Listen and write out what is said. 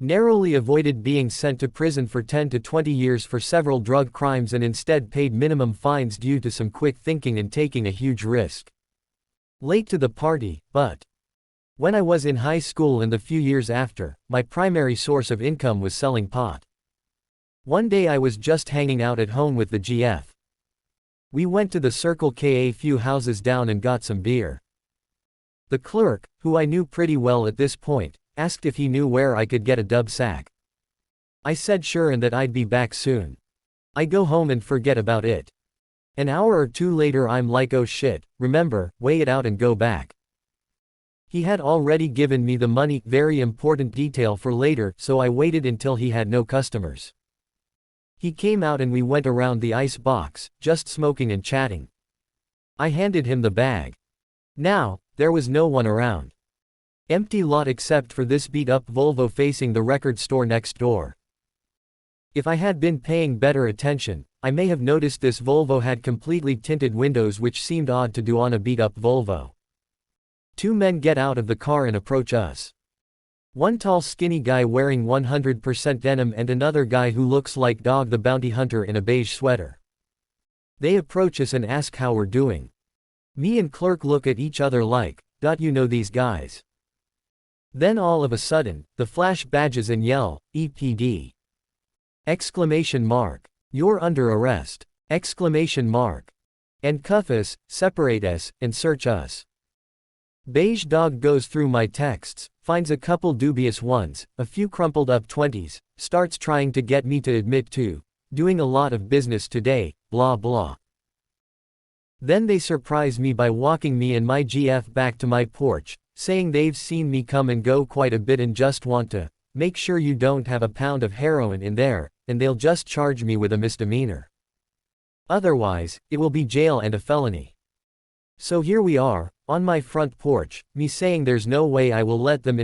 Narrowly avoided being sent to prison for 10 to 20 years for several drug crimes and instead paid minimum fines due to some quick thinking and taking a huge risk. Late to the party, but when I was in high school and the few years after, my primary source of income was selling pot. One day I was just hanging out at home with the GF. We went to the Circle K a few houses down and got some beer. The clerk, who I knew pretty well at this point, asked if he knew where I could get a dub sack. I said sure and that I'd be back soon. I go home and forget about it. An hour or two later I'm like, oh shit, remember, weigh it out and go back. He had already given me the money, very important detail for later, so I waited until he had no customers. He came out and we went around the ice box, just smoking and chatting. I handed him the bag. Now, there was no one around. Empty lot except for this beat-up Volvo facing the record store next door. If I had been paying better attention, I may have noticed this Volvo had completely tinted windows, which seemed odd to do on a beat-up Volvo. Two men get out of the car and approach us. One tall skinny guy wearing 100% denim and another guy who looks like Dog the Bounty Hunter in a beige sweater. They approach us and ask how we're doing. Me and clerk look at each other like, you know these guys. Then all of a sudden, the flash badges and yell, EPD! Exclamation mark. You're under arrest! Exclamation mark. And cuff us, separate us, and search us. Beige dog goes through my texts, finds a couple dubious ones, a few crumpled up 20s, starts trying to get me to admit to doing a lot of business today, blah blah. Then they surprise me by walking me and my GF back to my porch, saying they've seen me come and go quite a bit and just want to make sure you don't have a pound of heroin in there, and they'll just charge me with a misdemeanor. Otherwise, it will be jail and a felony. So here we are, on my front porch, me saying there's no way I will let them in.